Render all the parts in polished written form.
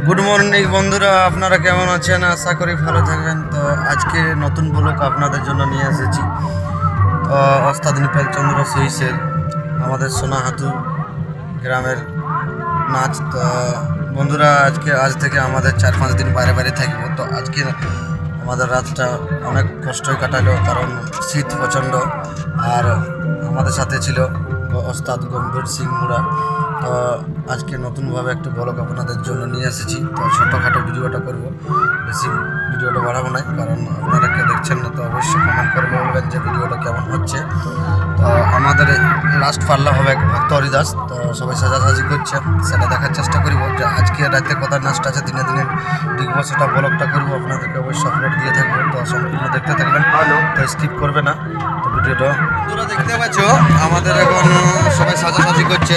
Good morning বন্ধুরা, আপনারা কেমন আছেন? আশা করি ভালো থাকবেন। তো আজকে নতুন ব্লগ আপনাদের জন্য নিয়ে এসেছি। তো ওস্তাদ নিপাল চন্দ্র সহিসের আমাদের সোনাহাতু গ্রামের নাচ। তো বন্ধুরা, আজ থেকে আমাদের 4-5 দিন বাইরে বাইরে থাকবো। তো আজকে আমাদের রাতটা অনেক কষ্টই কাটালো, কারণ শীত প্রচণ্ড। আর আমাদের সাথে ছিল ওস্তাদ গম্ভীর সিং মুড়া। তো আজকে নতুনভাবে একটা ব্লগ আপনাদের জন্য নিয়ে এসেছি। তো ছোটোখাটো ভিডিওটা করব, বেশি ভিডিওটা বাড়াবো না, কারণ আপনারা কেউ দেখছেন না। তো অবশ্যই কমেন্ট করে বলবেন যে ভিডিওটা কেমন হচ্ছে। তো আমাদের লাস্ট পাল্লা হবে ভক্ত হরিদাস। তো সবাই সাজাসাজি করছে, সেটা দেখার চেষ্টা করব যে আজকে রাতে কোথায় নাচটা আছে, দিনে দিনে দেখবো, সেটা ব্লগটা করবো, আপনাদেরকে অবশ্যই আপলোড দিয়ে থাকবো। তো সম্পূর্ণ দেখতে থাকবেন, তো স্কিপ করবে না। তো ভিডিওটা তোমরা দেখতে পাচ্ছ, আমাদের এখন সবাই সাজাসাজি করছে,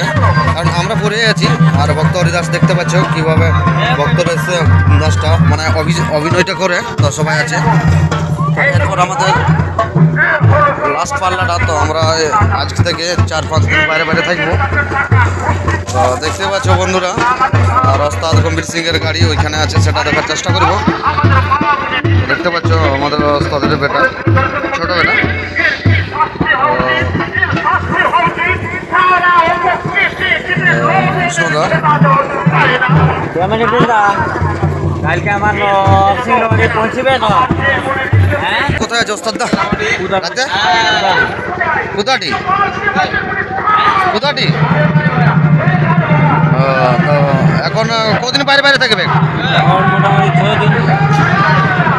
কারণ আমরা পড়ে আছি। আর ভক্ত হরিদাস দেখতে পাচ্ছ কীভাবে ভক্তরা এসে নাচটা মানে অভিনয়টা করে। তো সবাই আছে। এরপর আমাদের লাস্ট পাল্লাটা, তো আমরা আজ থেকে 4-5 দিন বাইরে বাইরে থাকবো। তো দেখতে পাচ্ছ বন্ধুরা, আর ওস্তাদ গম্ভীর সিংয়ের গাড়ি ওইখানে আছে, সেটা দেখার চেষ্টা করব। দেখতে পাচ্ছ আমাদের ওস্তাদের বেটা, ছোট বেটা। কালকে আমার পৌঁছবে না। কোথায় আছে ওস্তাদ দা? রাতে কোথাটি কোথাটি? তো এখন কদিন বাইরে বাইরে থাকবে? মোটামুটি 6 দিন।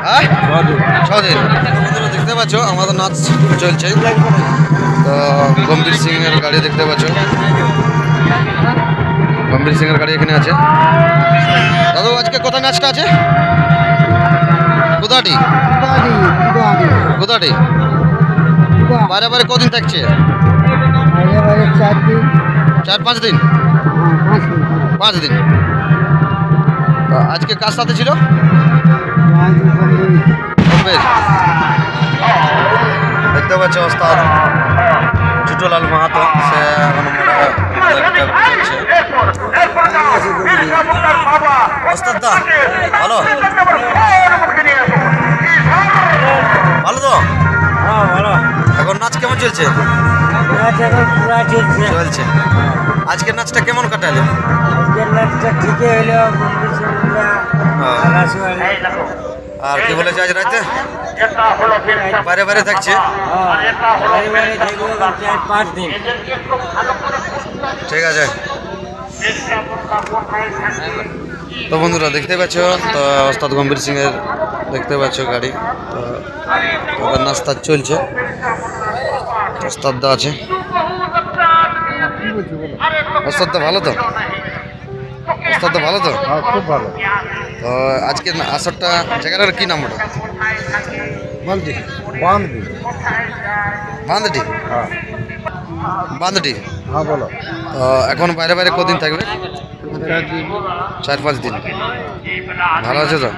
হ্যাঁ, 6 দিন। বন্ধুরা দেখতে পাচ্ছ আমাদের নাচ চলছে। তো গম্ভীর সিংয়ের গাড়ি দেখতে পাচ্ছ, গম্ভীর সিংয়ের গাড়ি এখানে আছে। দাদু, আজকে কোথায় নাচটা আছে? কোথাটি কোথাটি? বাইরে বাইরে কদিন থাকছে? 4-5 দিন। 5 দিন। তো আজকে কার সাথে ছিল? দেখতে পাচ্ছ ওস্তাদ ছোটলাল মাহাতো, সে এখন ওস্তাদ দা ভালো ভালো তো? হ্যাঁ, ভালো। এখন নাচ কেমন চলছে? চলছে। আজকের নাচটা কেমন কাটালে? আজকের নাচটা ঠিকই হইলো। আর কি বলেছে, আজ রাতে বাইরে বাইরে থাকছে। 4-5 দিন। ঠিক আছে। তো বন্ধুরা দেখতে পাচ্ছ, তো ওস্তাদ গম্ভীর সিংয়ের দেখতে পাচ্ছ গাড়ি। তো ওদের নাস্তা চলছে, ওস্তাদ দা আছে। ওস্তাদ দা ভালো তো? ওস্তাদ দা ভালো তো? খুব ভালো। তো আজকে আসরটা জায়গাটার কি নাম? ওটা বান্ধি। বান্ধটি। হ্যাঁ, বান্ধটি। হ্যাঁ, বলো। তো এখন বাইরে বাইরে কদিন থাকবে? 4-5 দিন। ভালো আছে তো?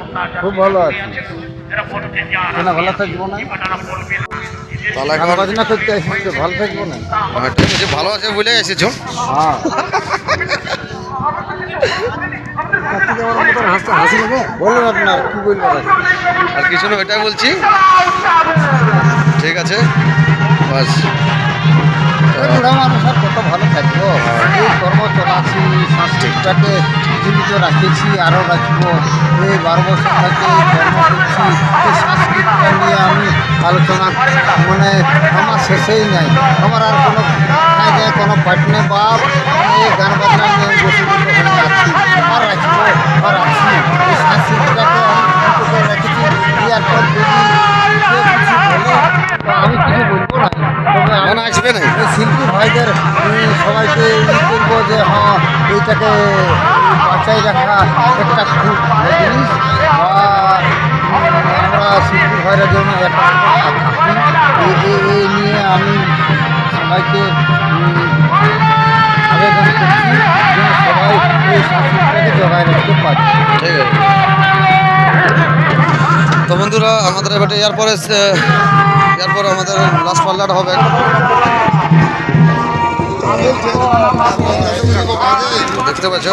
খুব ভালো আছি। কেন ভালো থাকবো না? তাহলে এখন বাজনা করতে আসছি, ভালো থাকবো না? ঠিক আছে, ভালো আছে বলে এসেছো। হ্যাঁ। বলুন আপনার কি বলবেন? আর কিছু না, এটাই বলছি। ঠিক আছে, বাস। বুড়া মানুষ আর কত ভালো থাকবো? এই কর্ম চলাচ্ছি, সংস্কৃতিটাকে জীবিত রাখেছি, আরও রাখবো। এই 12 বছর থেকে কর্ম করছি, এই সংস্কৃতিটা নিয়ে আমি আলোচনা মানে আমার শেষেই নাই। আমার আর কোনো জায়গায় কোনো পাটনে বাপ এই গান বাজনা নিয়ে বসে হয়ে আছি, আর রাখবো আর আছি। এই সংস্কৃতিটাকে আমি জীবিত করে রেখেছি। ইয়ার পর যদি কেউ কিছু বলে, তো আমি কিছু বলবো না। তবে মনে আসবে না। এই শিল্পী ভাইদের সবাইকে করবো যে হ্যাঁ, এইটাকে বাঁচাই রাখা একটা খুব জিনিস। আমরা শিল্পী ভাইরা যেন একটা থাকি, এই নিয়ে আমি সবাইকে আবেদন করছি যেন সবাই এই সংস্কৃতিটাকে জোগায় রাখতে পারে। ঠিক আছে। তো বন্ধুরা, আমাদের এবারে এরপরে আমাদের লাস্ট পাল্লাটা হবে। দেখতে পাচ্ছ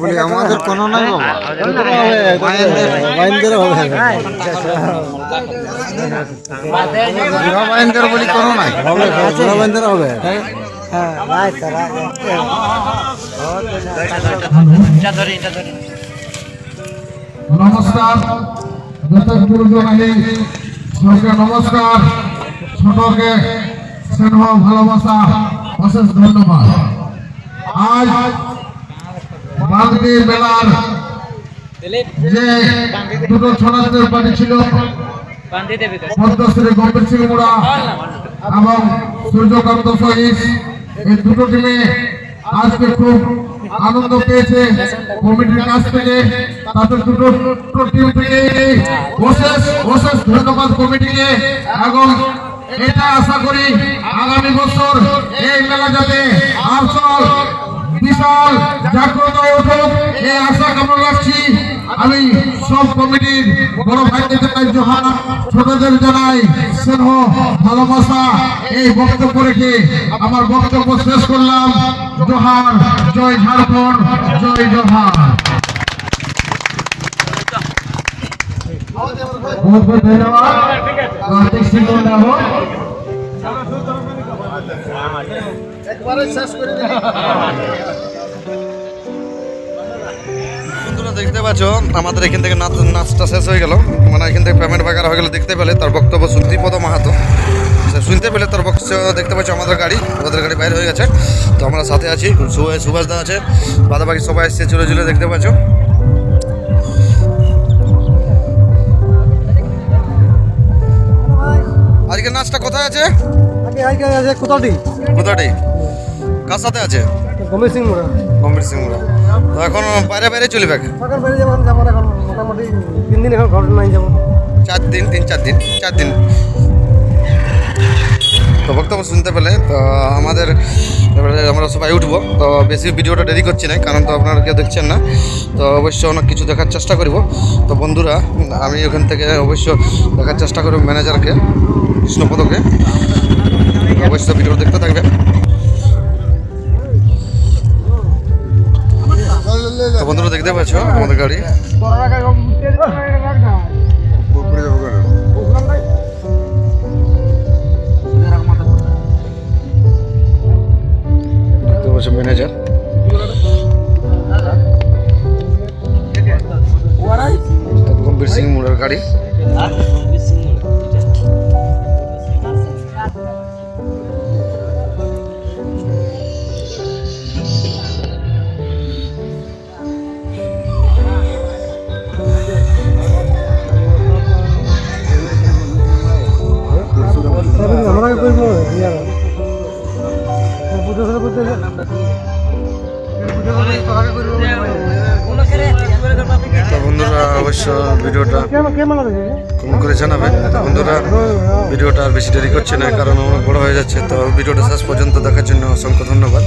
বলি আমাদের কোনো নাই বাবা বাইন্দের বলি কোনো নাই বাইন্দের হবে নমস্কার যত গুরুজন আহি সবকে নমস্কার, ছোটকে স্নেহ ভালোবাসা অশেষ ধন্যবাদ। আজ বাগদি মেলার যে দুটো ছড়াদের পার্টি ছিল পদ্মশ্রী গম্ভীর সিং মুড়া এবং সূর্যকান্ত সহিত, এই দুটো টিমে আজকে খুব আনন্দ পেয়েছে কমিটির কাছ থেকে, তাদের দুটো টিম থেকে অশেষ অশেষ ধন্যবাদ কমিটিকে। এবং এটা আশা করি আগামী বছর এই মেলা যাতে আসল বিশাল জাগ্রত উঠুক, এই আশা কামনা রাখছি। আমি সব কমিটির বড় ভাইদের জানাই জোহার, ছোটদের জানাই স্নেহ ভালোবাসা। এই বক্তব্য রেখে আমার বক্তব্য শেষ করলাম। জোহার, জয় ঝাড়খণ্ড, জয় জোহার। बहुत बहुत धन्यवाद। कार्तिक सिंह বন্ধুরা দেখতে পাচ্ছ আমাদের এখান থেকে নাচটা শেষ হয়ে গেল, মানে এখান থেকে পেমেন্ট বাগার হয়ে গেলে দেখতে পেলে তার বক্তব্য সুদীপদ মাহাতো শুনতে পেলে তার বক্তব্য দেখতে পাচ্ছ। আমাদের গাড়ি বাইরে হয়ে গেছে, তো আমরা সাথে আছি, সুভাষ দা আছে, বাকি সবাই এসছে চলে চলে দেখতে পাচ্ছ। আজকে নাচটা কোথায় আছে? কোথাটি কার সাথে আছে? গম্ভীর সিং মুড়া। তো এখন বাইরে চলবে? মোটামুটি 3 দিন এখন ঘর নাই যাবো। 4 দিন। তো বক্তব্য শুনতে পেলে তো আমাদের এবারে আমরা সবাই উঠবো। তো বেশি ভিডিওটা দেরি করছি না, কারণ তো আপনারা কেউ দেখছেন না, তো অবশ্যই অনেক কিছু দেখার চেষ্টা করব। তো বন্ধুরা আমি ওখান থেকে অবশ্য দেখার চেষ্টা করব ম্যানেজারকে, কৃষ্ণপদকে, অবশ্যই ভিডিও দেখতে থাকবেন। তো বন্ধুরা দেখতে পাচ্ছ আমাদের গাড়ি ম্যানেজার গম্ভীর সিং মুড়ার গাড়ি। তো বন্ধুরা অবশ্য ভিডিওটা কমেন্ট করে জানাবেন। তো বন্ধুরা ভিডিওটা আর বেশি দেরি করছে না, কারণ অনেক বড় হয়ে যাচ্ছে। তো ভিডিওটা শেষ পর্যন্ত দেখার জন্য অসংখ্য ধন্যবাদ।